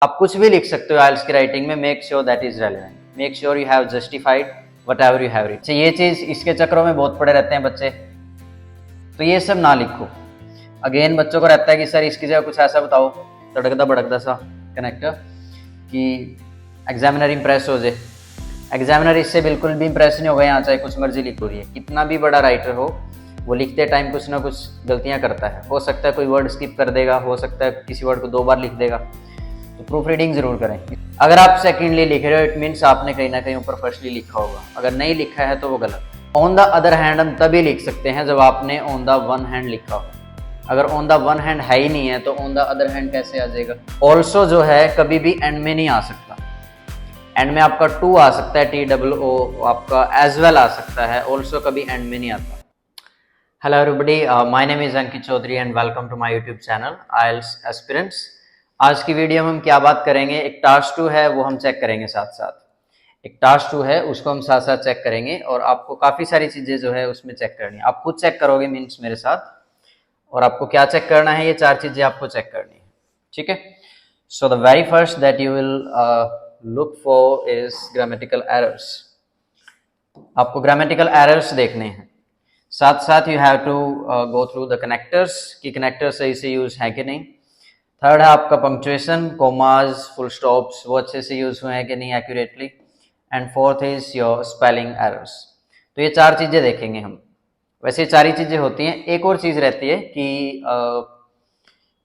आप कुछ भी लिख सकते हो आइल्स की राइटिंग में, make sure that is relevant, make sure you have justified whatever you have written. ये चीज इसके चक्रों में बहुत पड़े रहते हैं बच्चे, तो ये सब ना लिखो। अगेन बच्चों को रहता है कि सर इसकी जगह कुछ ऐसा बताओ तड़कदा भड़कदा सा कनेक्टर कि एग्जामिनर इंप्रेस हो जाए। एग्जामिनर इससे बिल्कुल भी इंप्रेस नहीं होगा, यहाँ चाहे कुछ मर्जी लिख रही है, कितना भी बड़ा राइटर हो वो लिखते टाइम कुछ ना कुछ गलतियां करता है। हो सकता है कोई वर्ड स्किप कर देगा, हो सकता है किसी वर्ड को 2 बार लिख देगा, तो प्रूफ रीडिंग जरूर करें। अगर आप सेकेंडली लिख रहे हो इट मीन्स आपने कहीं ना कहीं ऊपर फर्स्टली लिखा होगा, अगर नहीं लिखा है तो वो गलत। ऑन द अदर हैंड हम तभी लिख सकते हैं जब आपने ऑन द वन हैंड लिखा हो। अगर ऑन द वन हैंड है ही नहीं है तो ऑन द अदर हैंड कैसे आ जाएगा। ऑल्सो जो है कभी भी एंड में नहीं आ सकता, एंड में आपका टू आ सकता है, TOO आपका एज वेल आ सकता है, ऑल्सो कभी एंड में नहीं आता। Hello everybody, my name is Ankit Chaudhary and welcome to my YouTube channel IELTS aspirants. आज की वीडियो में हम क्या बात करेंगे, एक टास्क 2 है वो हम चेक करेंगे साथ साथ। एक टास्क 2 है उसको हम साथ साथ चेक करेंगे और आपको काफ़ी सारी चीज़ें जो है उसमें चेक करनी है। आप खुद चेक करोगे मीन्स मेरे साथ, और आपको क्या चेक करना है, ये 4 चीज़ें आपको चेक करनी है, ठीक है। So the very first that you will look for is grammatical errors. आपको ग्रामेटिकल एरर्स देखने हैं, साथ साथ you have to go through the connectors कि कनेक्टर सही से यूज है कि नहीं। थर्ड है आपका पंक्चुएशन, कोमाज, फुल स्टॉप्स वो अच्छे से यूज हुए हैं कि नहीं accurately. And fourth is your spelling errors. तो ये 4 चीजें देखेंगे हम। वैसे 4 ही चीजें होती हैं, एक और चीज रहती है कि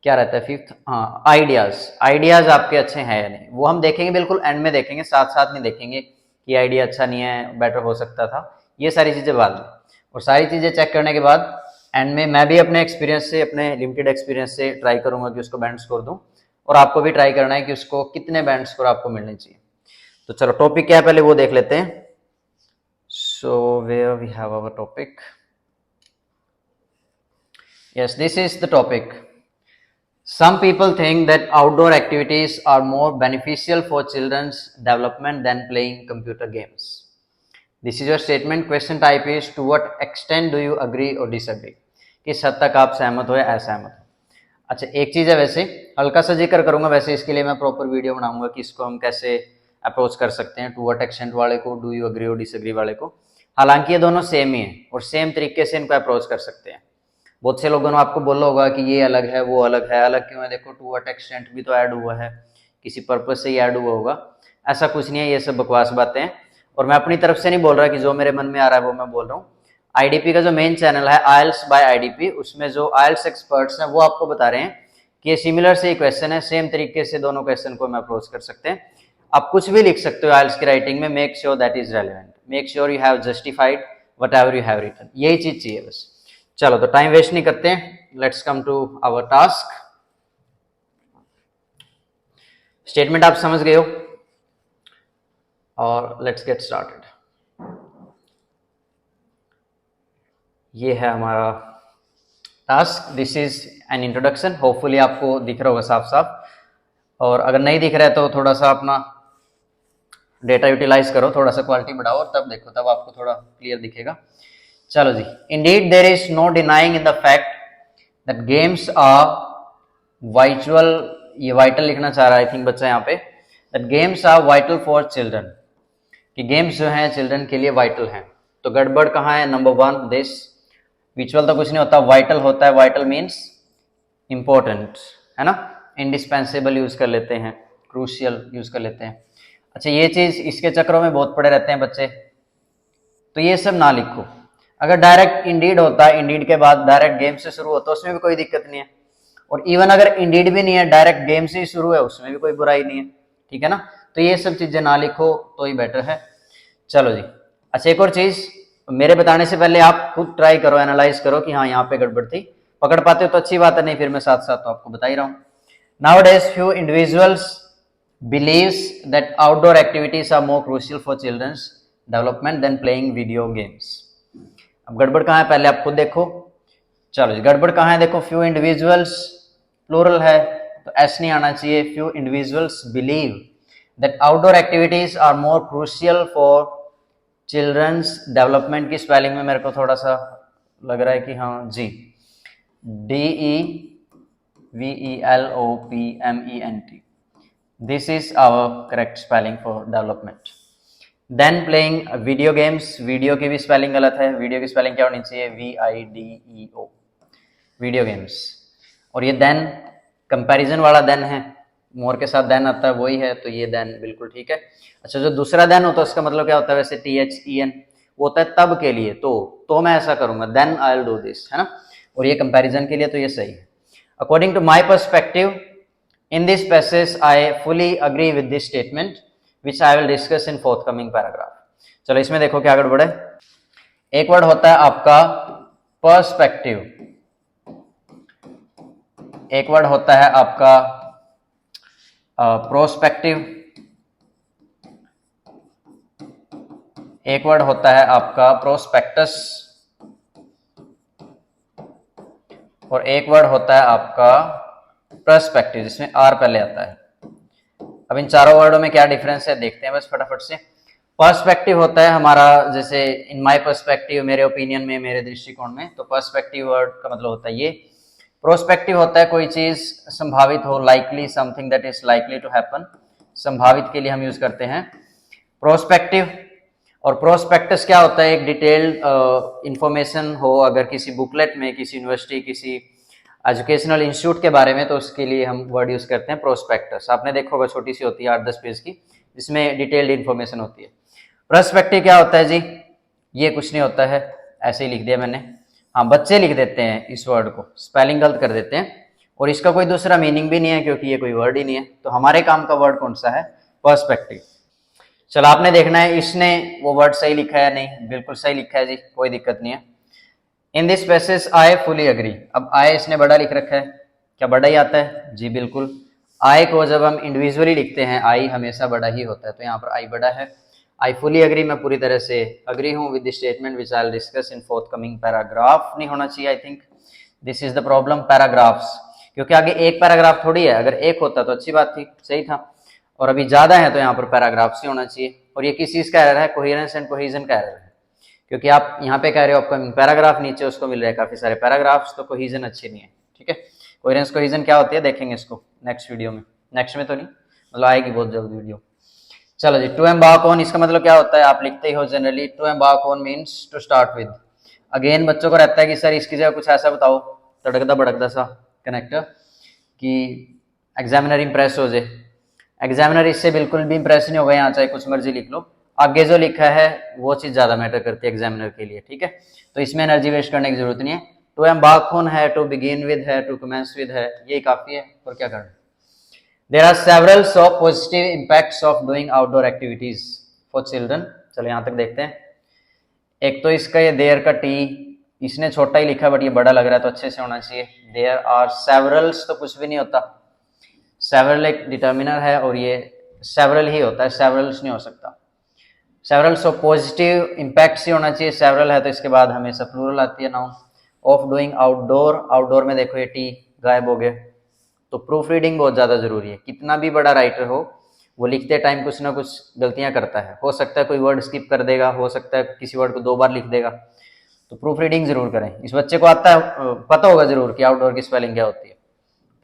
क्या रहता है फिफ्थ, हाँ आइडियाज आपके अच्छे हैं या नहीं, वो हम देखेंगे बिल्कुल एंड में देखेंगे, साथ साथ नहीं देखेंगे कि आइडिया अच्छा नहीं है, बेटर हो सकता था, ये सारी चीजें बाद में। और सारी चीजें चेक करने के बाद एंड में मैं भी अपने एक्सपीरियंस से, अपने लिमिटेड एक्सपीरियंस से ट्राई करूंगा कि उसको बैंड स्कोर दूं, और आपको भी ट्राई करना है कि उसको कितने बैंड स्कोर आपको मिलने चाहिए। तो चलो टॉपिक क्या है पहले वो देख लेते हैं। So where we have our topic, yes this is the topic. Some people think that outdoor activities are more beneficial for children's development than playing computer games. This is your statement. Question type is to what extent do you agree or disagree? किस हद तक आप सहमत हो या असहमत हो। अच्छा एक चीज़ है, वैसे हल्का सा जिक्र करूंगा, वैसे इसके लिए मैं प्रॉपर वीडियो बनाऊंगा कि इसको हम कैसे अप्रोच कर सकते हैं, टू वट एक्सटेंट वाले को, डू यू अग्री और डिसएग्री वाले को। हालांकि ये दोनों सेम ही है और सेम तरीके से इनको अप्रोच कर सकते हैं। बहुत से लोगों ने आपको बोला होगा कि ये अलग है वो अलग है, अलग क्यों है, देखो टू वट एक्सटेंट भी तो ऐड हुआ है, किसी पर्पज से ही ऐड हुआ होगा। ऐसा कुछ नहीं है, ये सब बकवास बातें हैं, और मैं अपनी तरफ से नहीं बोल रहा कि जो मेरे मन में आ रहा है वो मैं बोल रहा हूँ। आईडीपी का जो मेन चैनल है आइल्स बाय आईडीपी, उसमें जो आइल्स एक्सपर्ट्स हैं वो आपको बता रहे हैं कि ये सिमिलर से क्वेश्चन है, सेम तरीके से दोनों क्वेश्चन को हम अप्रोच कर सकते हैं। आप कुछ भी लिख सकते हो आइल्स की राइटिंग में, make sure that is relevant, make sure you have justified whatever you have written, यही चीज चाहिए बस। चलो तो टाइम वेस्ट नहीं करते हैं, let's come to our task. Statement आप समझ गए हो और लेट्स गेट स्टार्टेड। ये है हमारा task, this is an introduction. Hopefully आपको दिख रहा होगा साफ साफ, और अगर नहीं दिख रहा है तो थोड़ा सा अपना डेटा यूटिलाइज करो, थोड़ा सा क्वालिटी बढ़ाओ और तब देखो, तब आपको थोड़ा क्लियर दिखेगा। चलो जी, indeed there is no denying in the fact that games are vital, ये वाइटल लिखना चाह रहा है आई थिंक बच्चा यहाँ पे, that games are vital for children, कि गेम्स जो हैं चिल्ड्रन के लिए वाइटल हैं। तो गड़बड़ कहाँ है, नंबर 1 दिस, विचुअल तो कुछ नहीं होता, वाइटल होता है, वाइटल मीन्स इंपॉर्टेंट, है ना, इंडिस्पेंसेबल यूज कर लेते हैं, क्रूशियल यूज कर लेते हैं। अच्छा ये चीज इसके चक्रों में बहुत पड़े रहते हैं बच्चे, तो ये सब ना लिखो। अगर डायरेक्ट इंडीड होता है, इंडीड के बाद डायरेक्ट गेम से शुरू होता है, उसमें भी कोई दिक्कत नहीं है, और इवन अगर इंडीड भी नहीं है, डायरेक्ट गेम से ही शुरू है, उसमें भी कोई बुराई नहीं है, ठीक है ना। तो ये सब चीजें ना लिखो तो ही बेटर है। चलो जी, अच्छा एक और चीज, मेरे बताने से पहले आप खुद ट्राई करो, एनालाइज करो कि हाँ यहाँ पे गड़बड़ थी, पकड़ पाते हो तो अच्छी बात है, नहीं फिर मैं साथ साथ तो आपको बता ही रहा हूँ। Nowadays few individuals believes that outdoor activities are more crucial for children's development than playing video games. अब गड़बड़ कहाँ है पहले आप खुद देखो। चलो जी, गड़बड़ कहाँ है देखो, few individuals प्लूरल है तो एस नहीं आना चाहिए, few individuals believe that outdoor activities are more crucial for children's development की स्पेलिंग में मेरे को थोड़ा सा लग रहा है कि हाँ जी, DEVELOPMENT, this is our correct spelling for development. Then playing video games, video की भी स्पेलिंग गलत है, वीडियो की स्पेलिंग क्या होनी चाहिए, VIDEO, वीडियो गेम्स। और ये देन कंपैरिजन वाला देन है, मोर के साथ देन आता है वही है, तो ये देन बिल्कुल ठीक है। अच्छा, जो दूसरा देन होता है उसका मतलब क्या होता है वैसे, THEN, वो होता है तब के लिए, तो मैं ऐसा करूंगा, then I will do this, है ना। और ये कंपैरिजन के लिए तो ये सही है। According to my perspective in this passage I fully agree with this statement which I will discuss in forthcoming paragraph. चलो इसमें देखो क्या आगे बढ़े। एक वर्ड होता है आपका पर्सपेक्टिव, एक वर्ड होता है आपका प्रोस्पेक्टिव, एक वर्ड होता है आपका प्रोस्पेक्टस, और एक वर्ड होता है आपका पर्सपेक्टिव जिसमें आर पहले आता है। अब इन चारों वर्डों में क्या डिफरेंस है देखते हैं बस फटाफट से। पर्सपेक्टिव होता है हमारा, जैसे इन माय पर्सपेक्टिव, मेरे ओपिनियन में, मेरे दृष्टिकोण में, तो पर्सपेक्टिव वर्ड का मतलब होता है ये। प्रोस्पेक्टिव होता है कोई चीज संभावित हो, likely, something that is likely to happen, संभावित के लिए हम यूज करते हैं प्रोस्पेक्टिव। और प्रोस्पेक्टस क्या होता है, एक डिटेल्ड इंफॉर्मेशन हो अगर किसी बुकलेट में, किसी यूनिवर्सिटी, किसी एजुकेशनल इंस्टीट्यूट के बारे में, तो उसके लिए हम वर्ड यूज करते हैं प्रोस्पेक्टस। आपने देखा होगा छोटी सी होती है 8-10 पेज की, जिसमें डिटेल्ड इंफॉर्मेशन होती है। पर्सपेक्टिव क्या होता है जी, ये कुछ नहीं होता है, ऐसे ही लिख दिया मैंने। हाँ, बच्चे लिख देते हैं इस वर्ड को, स्पेलिंग गलत कर देते हैं, और इसका कोई दूसरा मीनिंग भी नहीं है क्योंकि ये कोई वर्ड ही नहीं है। तो हमारे काम का वर्ड कौन सा है, पर्सपेक्टिव। चलो आपने देखना है इसने वो वर्ड सही लिखा है या नहीं, बिल्कुल सही लिखा है जी, कोई दिक्कत नहीं है। इन this passage I fully agree, अब आई इसने बड़ा लिख रखा है, क्या बड़ा ही आता है जी, बिल्कुल। आई को जब हम इंडिविजुअली लिखते हैं आई हमेशा बड़ा ही होता है, तो यहाँ पर आई बड़ा है। आई फुली अग्री, मैं पूरी तरह से अग्री हूँ with the statement which I will discuss in forthcoming paragraph. नहीं होना चाहिए, I think this is the problem, paragraphs, क्योंकि आगे एक पैराग्राफ थोड़ी है, अगर एक होता तो अच्छी बात थी, सही था, और अभी ज्यादा है तो यहाँ पर पैराग्राफ्स ही होना चाहिए। और ये किस चीज का एरर है, कोहेरेंस एंड कोहेजन का एरर है, क्योंकि आप यहाँ पे कह रहे हो अपकमिंग पैराग्राफ, नीचे उसको मिल रहा है काफी सारे पैराग्राफ्स, तो कोहेजन अच्छी नहीं है, ठीक है। कोहेरेंस कोहेजन क्या होती है देखेंगे इसको नेक्स्ट वीडियो में, नेक्स्ट में तो नहीं, मतलब आएगी बहुत जल्द वीडियो। चलो जी, टू एम्बार्क ऑन, इसका मतलब क्या होता है, आप लिखते ही हो generally, to embark on means to start with. Again बच्चों को रहता है कि सर इसकी जगह कुछ ऐसा बताओ तड़कदा भड़कदा सा कनेक्टर कि एग्जामिनर इंप्रेस हो जाए। एग्जामिनर इससे बिल्कुल भी इंप्रेस नहीं होगा, यहाँ चाहे कुछ मर्जी लिख लो, आगे जो लिखा है वो चीज ज्यादा मैटर करती है एग्जामिनर के लिए, ठीक है। तो इसमें एनर्जी वेस्ट करने की जरूरत नहीं है। टू एम्बार्क ऑन है, टू बिगिन विद है, टू कमेंस विद है, ये काफी है, और क्या करना। There are several so positive impacts of doing outdoor activities for children. चलो यहाँ तक देखते हैं। एक तो इसका ये देयर का टी इसने छोटा ही लिखा बट ये बड़ा लग रहा है, तो अच्छे से होना चाहिए। देयर आर सेवरल्स, तो कुछ भी नहीं होता, सेवरल एक डिटर्मिनर है और ये सेवरल ही होता है, सेवरल्स नहीं हो सकता। सेवरल सो पॉजिटिव इंपैक्ट ही होना चाहिए, सेवरल है तो इसके बाद हमेशा प्लूरल आती है noun. Of doing outdoor, outdoor में देखो ये टी गायब हो गया, तो प्रूफ रीडिंग बहुत ज्यादा जरूरी है। कितना भी बड़ा राइटर हो वो लिखते टाइम कुछ ना कुछ गलतियां करता है, हो सकता है कोई वर्ड स्किप कर देगा, हो सकता है किसी वर्ड को 2 बार लिख देगा, तो प्रूफ रीडिंग जरूर करें। इस बच्चे को आता है, पता होगा जरूर कि आउटडोर की स्पेलिंग क्या होती है,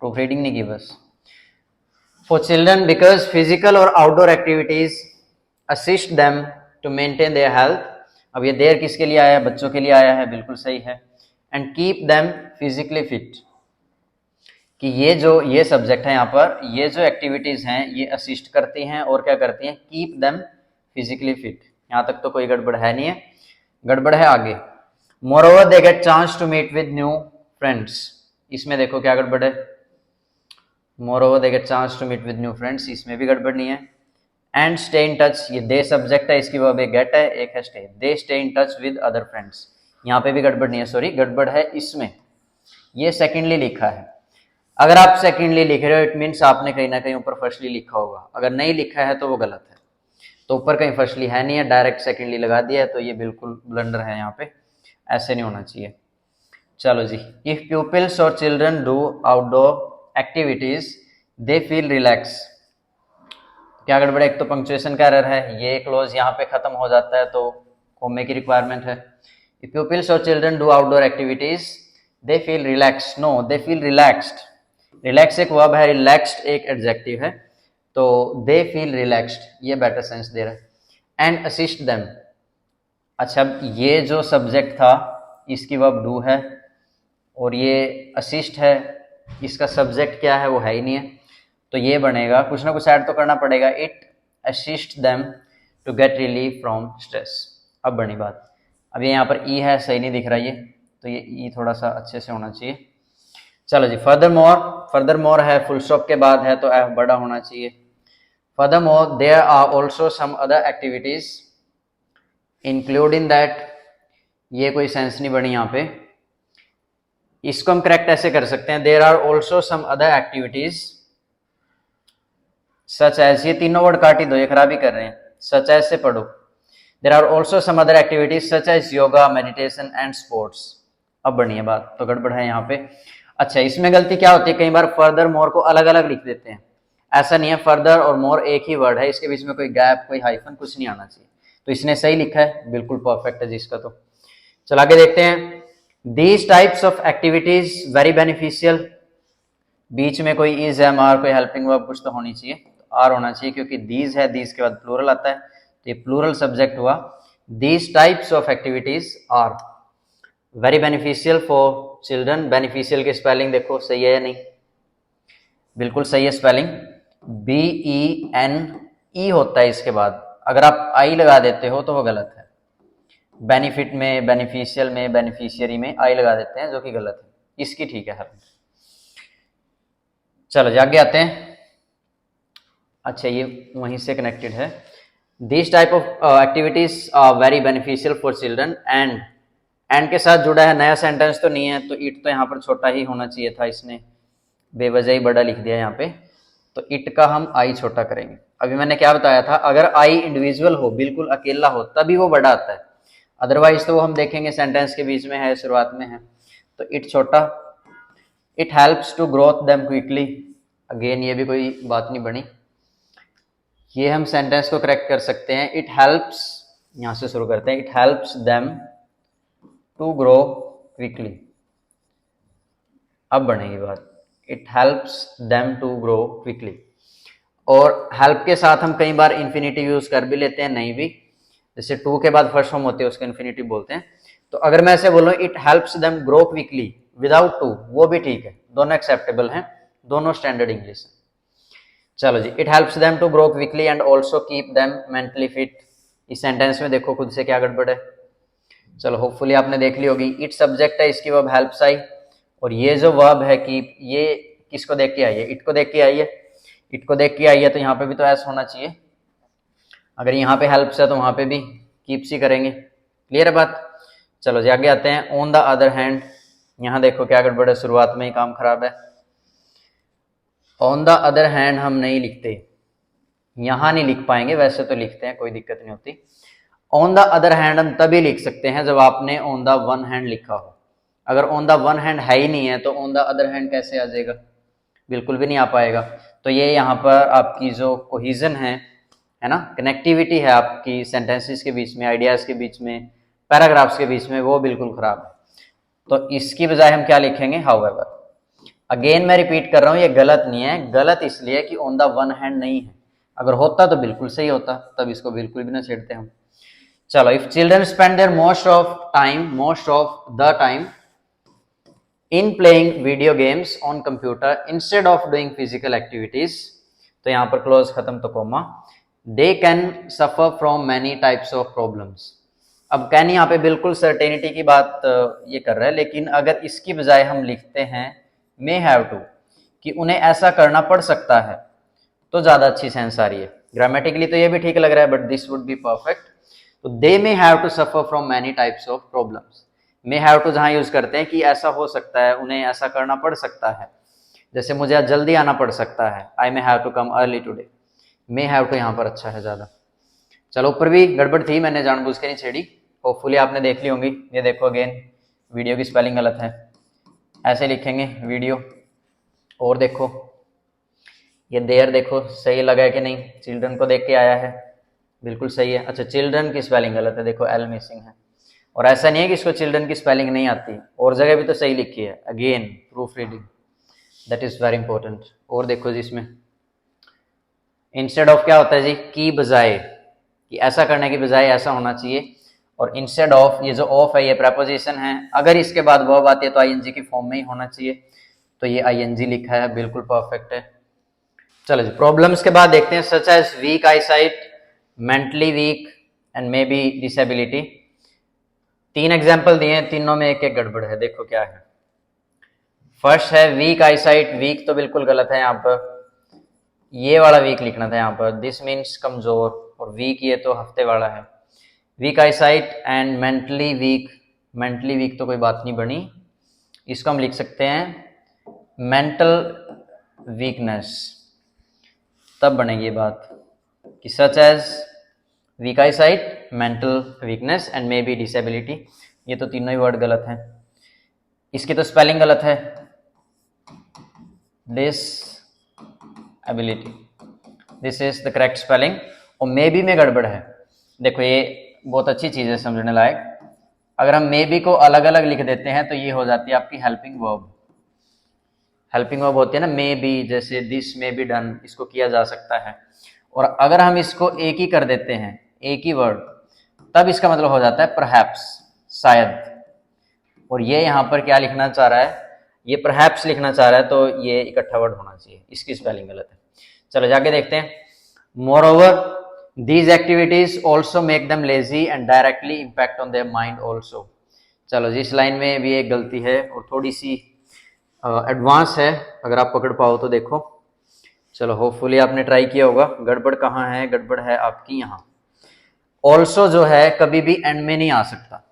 प्रूफ रीडिंग नहीं की बस। For children, because physical or outdoor activities assist them to maintain their health. अब ये देर किसके लिए आया है, बच्चों के लिए आया है, बिल्कुल सही है। And keep them physically fit, कि ये सब्जेक्ट है यहाँ पर, ये जो एक्टिविटीज हैं ये असिस्ट करती हैं और क्या करती हैं, कीप देम फिजिकली फिट। यहाँ तक तो कोई गड़बड़ है नहीं है, गड़बड़ है आगे। Moreover they get chance to meet with new friends, इसमें देखो क्या गड़बड़ है, moreover they get chance to meet with new friends, इसमें भी गड़बड़ नहीं है। एंड स्टे इन टच, ये दे सब्जेक्ट है, इसकी वर्ब एक गेट है, एक है stay, they stay in touch with other friends, यहाँ पे भी गड़बड़ नहीं है, सॉरी गड़बड़ है इसमें, ये सेकेंडली लिखा है। अगर आप सेकेंडली लिख रहे हो इट मीन्स आपने कहीं ना कहीं ऊपर फर्स्टली लिखा होगा, अगर नहीं लिखा है तो वो गलत है। तो ऊपर कहीं फर्स्टली है नहीं है, डायरेक्ट सेकेंडली लगा दिया है, तो ये बिल्कुल ब्लंडर है, यहाँ पे ऐसे नहीं होना चाहिए। चलो जी, इफ प्यूपिल्स और children do outdoor activities they feel relax, क्या गड़बड़, एक तो पंक्चुएशन का एरर है, ये क्लोज यहाँ पे खत्म हो जाता है तो कोमे की रिक्वायरमेंट है। इफ प्यूपिल्स और children do outdoor activities they feel relax, no they feel relaxed. Relax एक वर्ब है, रिलैक्स्ड एक एडजेक्टिव है, तो दे फील रिलैक्स्ड, ये बेटर सेंस दे रहा है। एंड असिस्ट देम, अच्छा अब ये जो सब्जेक्ट था इसकी वर्ब डू है और ये असिस्ट है, इसका सब्जेक्ट क्या है वो है ही नहीं है, तो ये बनेगा, कुछ ना कुछ ऐड तो करना पड़ेगा, it assist them to get relief from stress. अब बनी बात, अब ये यहाँ पर ई है, सही नहीं दिख रहा ये, तो ये ई थोड़ा सा अच्छे से होना चाहिए। चलो जी, फर्दर मोर है, फुल स्टॉप के बाद है तो एफ बड़ा होना चाहिए। Furthermore there are also some other activities include in that, ये कोई सेंस नहीं बनी यहाँ पे, इसको हम करेक्ट ऐसे कर सकते हैं, there are also some other activities such as, ये तीनों वर्ड काट ही दो, ये खराब ही कर रहे हैं, सच एज से पढ़ो। There are also some other activities such as yoga, meditation and sports. अब बढ़िया बात, तो गड़बड़ है यहाँ पे। अच्छा, इसमें गलती क्या होती है, कई बार फर्दर मोर को अलग अलग लिख देते हैं, ऐसा नहीं है, फर्दर और मोर एक ही वर्ड है, इसके बीच में कोई गैप, कोई हाइफन कुछ नहीं आना चाहिए, तो इसने सही लिखा है, बिल्कुल परफेक्ट है जिसका। तो चलो आगे देखते हैं। These types of activities very beneficial, बीच में कोई इज एम आर, कोई हेल्पिंग वर्ब कुछ तो होनी चाहिए, तो आर होना चाहिए, क्योंकि दीज है, दीज के बाद प्लूरल आता है, तो ये प्लूरल सब्जेक्ट हुआ। These types of activities are very beneficial for children. Beneficial की स्पेलिंग देखो सही है या नहीं, बिल्कुल सही है स्पेलिंग, BENE होता है इसके बाद, अगर आप आई लगा देते हो तो वो गलत है। बेनिफिट में, बेनिफिशियल में, बेनिफिशियरी में आई लगा देते हैं, जो कि गलत है, इसकी ठीक है हर। चलो आगे आते हैं। अच्छा, ये वहीं से कनेक्टेड है। This type of activities are very beneficial for children, and के साथ जुड़ा है, नया सेंटेंस तो नहीं है, तो इट तो यहाँ पर छोटा ही होना चाहिए था, इसने बेवजह ही बड़ा लिख दिया यहाँ पे, तो इट का हम आई छोटा करेंगे। अभी मैंने क्या बताया था, अगर आई इंडिविजुअल हो, बिल्कुल अकेला हो, तभी वो बड़ा आता है, अदरवाइज तो वो हम देखेंगे सेंटेंस के बीच में है, शुरुआत में है, तो इट छोटा। It helps to growth them quickly, again ये भी कोई बात नहीं बनी, ये हम सेंटेंस को करेक्ट कर सकते हैं, इट हेल्प्स, यहां से शुरू करते हैं, it helps them to grow quickly. अब बनेगी बात, it helps them to grow quickly, और हेल्प के साथ हम कई बार इन्फिनिटिव यूज कर भी लेते हैं, नहीं भी, जैसे टू के बाद फर्स्ट फॉर्म होती है उसको इन्फिनिटिव बोलते हैं, तो अगर मैं ऐसे बोलूं it helps them grow quickly without to, वो भी ठीक है, दोनों एक्सेप्टेबल हैं, दोनों स्टैंडर्ड इंग्लिश है। चलो जी, it helps them to grow quickly and also keep them mentally fit, इस सेंटेंस में देखो खुद से क्या गड़बड़ है। चलो होपफुली आपने देख ली होगी, इट सब्जेक्ट है, इसकी वर्ब हेल्प्स आई, और ये जो वर्ब है कीप, ये किसको देख के आई है, इट को देख के आई है, इट को देख के आई है, तो यहाँ पे भी तो ऐसा होना चाहिए, अगर यहाँ पे हेल्प्स है तो वहां पे भी कीप्स ही करेंगे, क्लियर है बात। चलो जी आगे आते हैं। ऑन द अदर हैंड, यहाँ देखो क्या गड़बड़ है, शुरुआत में ही काम खराब है, ऑन द अदर हैंड हम नहीं लिखते, यहां नहीं लिख पाएंगे, वैसे तो लिखते हैं, कोई दिक्कत नहीं होती। ऑन द अदर हैंड हम तभी लिख सकते हैं जब आपने ऑन द वन हैंड लिखा हो, अगर ऑन द वन हैंड है ही नहीं है तो ऑन द अदर हैंड कैसे आ जाएगा, बिल्कुल भी नहीं आ पाएगा। तो ये यहाँ पर आपकी जो कोहिजन है ना, कनेक्टिविटी है आपकी सेंटेंसेस के बीच में, आइडियाज के बीच में, पैराग्राफ्स के बीच में, वो बिल्कुल खराब है। तो इसकी बजाय हम क्या लिखेंगे, हाउएवर। अगेन मैं रिपीट कर रहा हूं, ये गलत नहीं है, गलत इसलिए कि ऑन द वन हैंड नहीं है, अगर होता तो बिल्कुल सही होता, तब इसको बिल्कुल भी ना छेड़ते हम। चलो, if children spend their most of the time in playing video games on computer instead of doing physical activities, तो यहाँ पर क्लोज खत्म तो comma, they can suffer from many types of problems. अब कैन यहाँ पे बिल्कुल सर्टेनिटी की बात ये कर रहा है, लेकिन अगर इसकी बजाय हम लिखते हैं मे हैव टू, कि उन्हें ऐसा करना पड़ सकता है, तो ज्यादा अच्छी सेंस आ रही है। ग्रामेटिकली तो ये भी ठीक लग रहा है, but this would be perfect. तो they may have to suffer from many types of problems, may have to जहां यूज करते हैं कि ऐसा हो सकता है, उन्हें ऐसा करना पड़ सकता है, जैसे मुझे आज जल्दी आना पड़ सकता है, I may have to come early today, may have to यहाँ पर अच्छा है ज्यादा। चलो, ऊपर भी गड़बड़ थी, मैंने जानबूझ के नहीं छेड़ी, होपफुली आपने देख ली होंगी। ये देखो अगेन वीडियो की स्पेलिंग गलत है, ऐसे लिखेंगे वीडियो, और देखो ये देयर देखो सही लगा है कि नहीं, चिल्ड्रन को देख के आया है, बिल्कुल सही है। अच्छा, चिल्ड्रन की स्पेलिंग गलत है, देखो एल मिसिंग है, और ऐसा नहीं है कि इसको चिल्ड्रन की स्पेलिंग नहीं आती, और जगह भी तो सही लिखी है, again proof reading, that is very important. और देखो जिसमें इंस्टेड ऑफ क्या होता है जी, की बजाय, कि ऐसा करने की बजाय ऐसा होना चाहिए। और इंस्टेड ऑफ, ये जो ऑफ है ये प्रेपोजिशन है, अगर इसके बाद वर्ब आती है तो आईएनजी की फॉर्म में ही होना चाहिए, तो ये आईएनजी लिखा है, बिल्कुल परफेक्ट है। चलो जी, प्रॉब्लम्स के बाद देखते हैं, such as weak eyesight, mentally weak and may be disability. 3 example दिए हैं, तीनों में एक एक गड़बड़ है, देखो क्या है। फर्स्ट है वीक आई साइट, वीक तो बिल्कुल गलत है यहाँ पर, ये वाला वीक लिखना था यहाँ पर, दिस मीन्स कमजोर, और वीक ये तो हफ्ते वाला है। Weak eyesight and mentally weak, mentally weak तो कोई बात नहीं बनी, इसको हम लिख सकते हैं मेंटल वीकनेस, तब बनेगी ये बात कि such as weak eyesight, mental weakness and may be disability. ये तो तीनों ही वर्ड गलत हैं, इसकी तो स्पेलिंग गलत है, disability, this is the correct spelling, और मे बी में गड़बड़ है। देखो ये बहुत अच्छी चीज़ है समझने लायक, अगर हम मे बी को अलग अलग लिख देते हैं तो ये हो जाती है आपकी हेल्पिंग वर्ब। हेल्पिंग वर्ब होती है ना मे बी, जैसे दिस मे बी डन, इसको किया जा सकता है, और अगर हम इसको एक ही कर देते हैं, एक ही वर्ड, तब इसका मतलब हो जाता है परहैप्स, शायद। और ये यहाँ पर क्या लिखना चाह रहा है, ये परहैप्स लिखना चाह रहा है, तो ये इकट्ठा वर्ड होना चाहिए, इसकी स्पेलिंग गलत है। चलो जाके देखते हैं। Moreover these activities also make them lazy and directly impact on their mind also. चलो जिस लाइन में भी एक गलती है और थोड़ी सी एडवांस है, अगर आप पकड़ पाओ तो देखो। चलो होपफुली आपने ट्राई किया होगा। गड़बड़ कहाँ है, गड़बड़ है आपकी यहाँ। ऑल्सो जो है कभी भी एंड में नहीं आ सकता,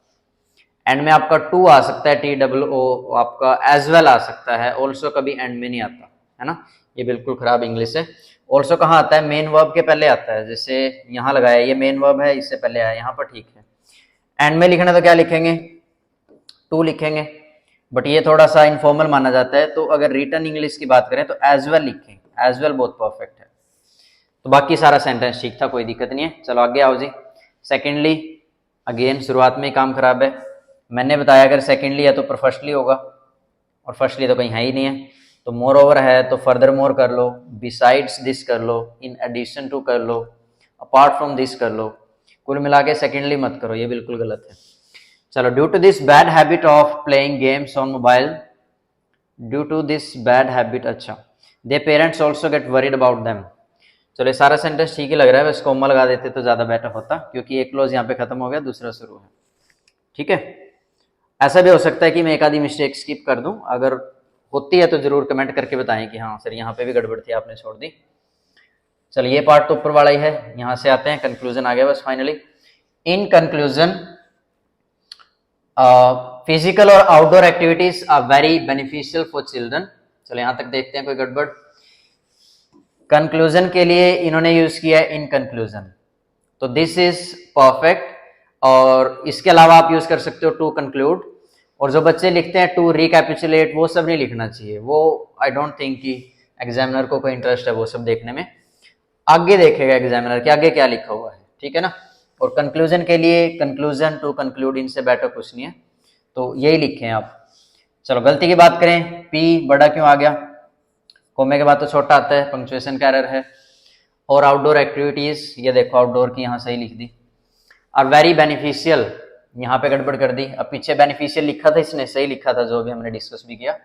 एंड में आपका टू आ सकता है, TOO, आपका एज वेल आ सकता है, ऑल्सो कभी एंड में नहीं आता है ना, ये बिल्कुल खराब इंग्लिश है। ऑल्सो कहाँ आता है, मेन वर्ब के पहले आता है, जैसे यहाँ लगाया, ये मेन वर्ब है, इससे पहले आया, यहाँ पर ठीक है। एंड में लिखना तो क्या लिखेंगे, टू लिखेंगे, बट ये थोड़ा सा इनफॉर्मल माना जाता है, तो अगर रिटर्न इंग्लिश की बात करें तो एज वेल लिखें, एज वेल बहुत परफेक्ट है। तो बाकी सारा सेंटेंस ठीक था, कोई दिक्कत नहीं है। चलो आगे आओ जी। सेकेंडली, अगेन शुरुआत में ही काम खराब है, मैंने बताया अगर सेकेंडली है तो फिर फर्स्टली होगा, और फर्स्टली तो कहीं है ही नहीं है, तो मोर ओवर है तो फर्दर मोर कर लो, बिसाइड्स दिस कर लो, इन एडिशन टू कर लो, अपार्ट फ्रॉम दिस कर लो, कुल मिला के सेकेंडली मत करो, ये बिल्कुल गलत है। चलो, due to this bad habit of playing games on mobile, due to this bad habit, अच्छा, they parents also get worried about them. चलो ये सारा सेंटेंस ठीक ही लग रहा है, बस कॉमा लगा देते तो ज़्यादा बेटर होता, क्योंकि एक क्लोज यहाँ पे खत्म हो गया, दूसरा शुरू है। ठीक है, ऐसा भी हो सकता है कि मैं एक आधी मिस्टेक स्किप कर दूं, अगर होती है तो जरूर कमेंट करके बताएं कि हाँ सर यहाँ पे भी गड़बड़ थी, आपने छोड़ दी। चलिए ये पार्ट तो ऊपर वाला ही है, यहाँ से आते हैं, कंक्लूजन आ गया बस फाइनली। इन कंक्लूजन, फिजिकल और outdoor activities are very beneficial for children. चलो यहाँ तक देखते हैं कोई गड़बड़। कंक्लूजन के लिए इन्होंने यूज किया है इन कंक्लूजन, तो दिस इज परफेक्ट, और इसके अलावा आप यूज कर सकते हो टू कंक्लूड, और जो बच्चे लिखते हैं टू रिकैपिचुलेट, वो सब नहीं लिखना चाहिए, वो आई डोंट थिंक कि एग्जामिनर को कोई इंटरेस्ट है वो सब देखने में, आगे देखेगा एग्जामिनर के आगे क्या लिखा हुआ है, ठीक है ना। और कंक्लूजन के लिए कंक्लूजन टू कंक्लूड, इनसे बेटर कुछ नहीं है, तो यही लिखें आप। चलो गलती की बात करें, पी बड़ा क्यों आ गया, कोमे के बाद तो छोटा आता है, पंक्चुएशन का एरर है। और आउटडोर एक्टिविटीज, ये देखो आउटडोर की यहाँ सही लिख दी। आर वेरी बेनिफिशियल, यहाँ पे गड़बड़ कर दी, अब पीछे बेनिफिशियल लिखा था इसने, सही लिखा था जो भी हमने डिस्कस भी किया,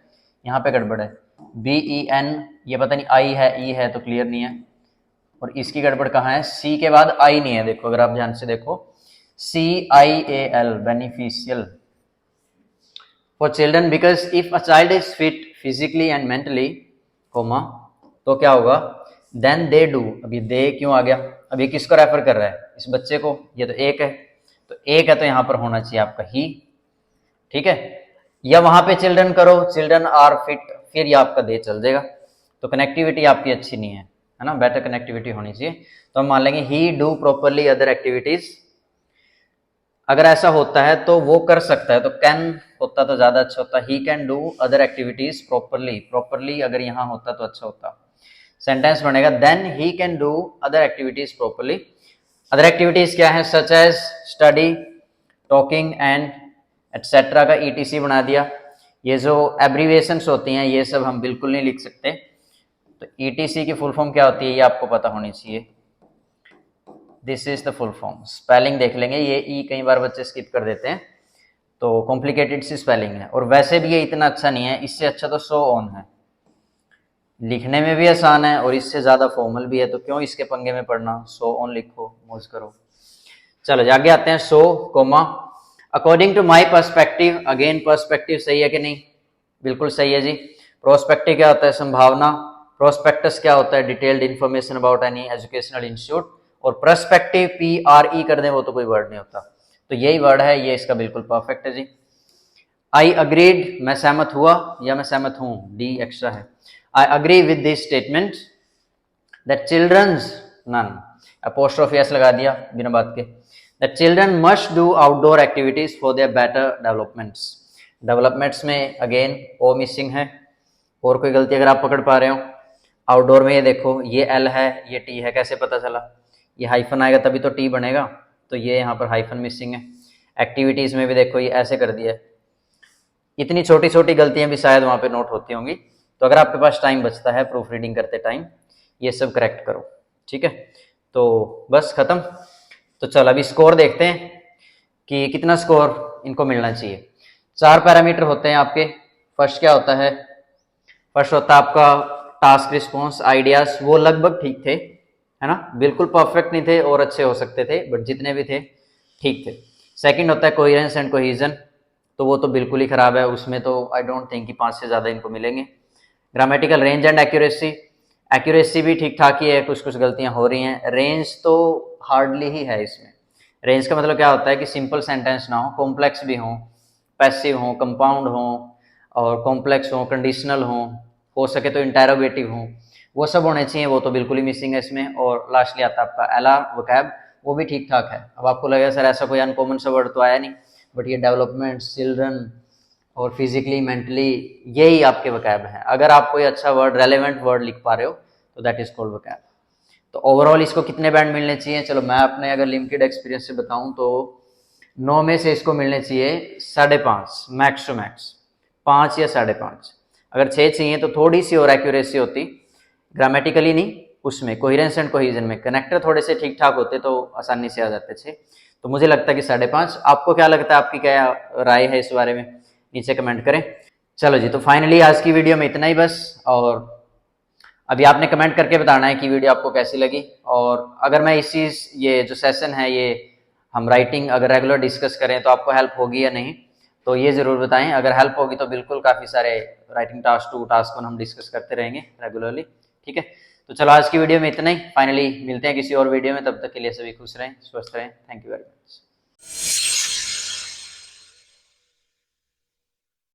यहाँ पे गड़बड़ है। BEN, ये पता नहीं आई है ई है तो क्लियर नहीं है, और इसकी गड़बड़ कहाँ है, सी के बाद आई नहीं है, देखो अगर आप ध्यान से देखो, CIAL, beneficial for children, because if a child is fit physically and mentally, comma, तो क्या होगा, देन दे डू, अभी दे क्यों आ गया, अभी किसको रेफर कर रहा है, इस बच्चे को, ये तो एक है, तो एक है तो यहाँ पर होना चाहिए आपका ही, ठीक है, या वहां पे चिल्ड्रन करो, चिल्ड्रन आर फिट, फिर ये आपका दे चल जाएगा, तो कनेक्टिविटी आपकी अच्छी नहीं है ना, बेटर कनेक्टिविटी होनी चाहिए। तो हम मान लेंगे ही डू प्रॉपरली अदर एक्टिविटीज, अगर ऐसा होता है तो वो कर सकता है, तो कैन होता तो ज्यादा अच्छा होता, he can do other activities properly, properly अगर यहाँ होता तो अच्छा होता, सेंटेंस बनेगा then he can do other activities properly. Other activities क्या है, such as study, talking and etcetera का ETC बना दिया। ये जो एब्रीविएशंस होती हैं ये सब हम बिल्कुल नहीं लिख सकते, तो ETC की फुल फॉर्म क्या होती है ये आपको पता होनी चाहिए। This is the full form. Spelling देख लेंगे, ये ई कई बार बच्चे स्किप कर देते हैं, तो कॉम्प्लिकेटेड सी स्पेलिंग है, और वैसे भी ये इतना अच्छा नहीं है, इससे अच्छा तो सो ऑन है, लिखने में भी आसान है और इससे ज़्यादा फॉर्मल भी है, तो क्यों इसके पंगे में पड़ना। सो ऑन लिखो, मौज करो। चलो आगे आते हैं। So comma according to my perspective, again perspective सही है कि नहीं, बिल्कुल सही है जी। प्रोस्पेक्टिव क्या होता है, संभावना। प्रोस्पेक्टस क्या होता है, detailed information about any educational institute. और पर्सपेक्टिव PRE कर दें वो तो कोई वर्ड नहीं होता, तो यही वर्ड है, ये इसका बिल्कुल परफेक्ट है जी। आई अग्रीड, मैं सहमत हुआ या मैं सहमत हूं, डी एक्स्ट्रा है। I agree with this statement that children's, none, apostrophe S लगा दिया बिना बात के, that children must do outdoor activities for their better developments. Developments में अगेन ओ मिसिंग है, और कोई गलती अगर आप पकड़ पा रहे हो। आउटडोर में ये देखो, ये एल है, ये टी है, कैसे पता चला, ये हाइफन आएगा तभी तो टी बनेगा, तो ये यहाँ पर हाइफन मिसिंग है। एक्टिविटीज़ में भी देखो ये ऐसे कर दिया है। इतनी छोटी छोटी गलतियां भी शायद वहाँ पे नोट होती होंगी, तो अगर आपके पास टाइम बचता है प्रूफ रीडिंग करते टाइम, ये सब करेक्ट करो, ठीक है। तो बस खत्म। तो चल अभी स्कोर देखते हैं कि कितना स्कोर इनको मिलना चाहिए। 4 पैरामीटर होते हैं आपके। फर्स्ट क्या होता है, फर्स्ट होता है आपका टास्क रिस्पॉन्स, आइडियाज, वो लगभग ठीक थे, है ना, बिल्कुल परफेक्ट नहीं थे और अच्छे हो सकते थे, बट जितने भी थे ठीक थे। सेकंड होता है कोहेरेंस एंड कोहेजन, तो वो तो बिल्कुल ही खराब है, उसमें तो आई डोंट थिंक कि 5 से ज़्यादा इनको मिलेंगे। Grammatical range and accuracy, accuracy भी ठीक ठाक ही है, कुछ कुछ गलतियां हो रही हैं। रेंज तो हार्डली ही है इसमें। रेंज का मतलब क्या होता है कि सिंपल सेंटेंस ना हो, कॉम्प्लेक्स भी हो, पैसिव हो, कंपाउंड हो, और कॉम्प्लेक्स हो, कंडीशनल हो सके तो इंटेरोगेटिव हो, वो सब होने चाहिए, वो तो बिल्कुल ही मिसिंग है इसमें। और लास्टली आता है आपका एलआर वोकैब, वो भी ठीक ठाक है। अब आपको लगेगा सर ऐसा कोई अनकॉमन सा वर्ड तो आया नहीं, बट ये डेवलपमेंट, चिल्ड्रन और फिजिकली, मेंटली, यही आपके वोकैब है। अगर आप कोई अच्छा वर्ड, रेलेवेंट वर्ड लिख पा रहे हो तो दैट इज कॉल्ड वोकैब। तो ओवरऑल इसको कितने बैंड मिलने चाहिए, चलो मैं अपने अगर लिमिटेड एक्सपीरियंस से बताऊं तो 9 में से इसको मिलने चाहिए 5.5, मैक्स टू मैक्स 5 या 5.5। अगर 6 चाहिए तो थोड़ी सी और एक्यूरेसी होती, ग्रामेटिकली नहीं, उसमें कोहेरेंस एंड कोहेजन में कनेक्टर थोड़े से ठीक ठाक होते तो आसानी से आ जाते थे। तो मुझे लगता है कि 5.5। आपको क्या लगता है, आपकी क्या राय है इस बारे में, नीचे कमेंट करें। चलो जी, तो फाइनली आज की वीडियो में इतना ही बस। और अभी आपने कमेंट करके बताना है कि वीडियो आपको कैसी लगी, और अगर मैं इस चीज़, ये जो सेशन है ये हम राइटिंग अगर रेगुलर डिस्कस करें तो आपको हेल्प होगी या नहीं, तो ये ज़रूर बताएं। अगर हेल्प होगी तो बिल्कुल काफ़ी सारे राइटिंग टास्क 2, टास्क 1 हम डिस्कस करते रहेंगे रेगुलरली, ठीक है। तो चलो आज की वीडियो में इतना ही, फाइनली मिलते हैं किसी और वीडियो में, तब तक के लिए सभी खुश रहें, स्वस्थ रहें। Thank you very much.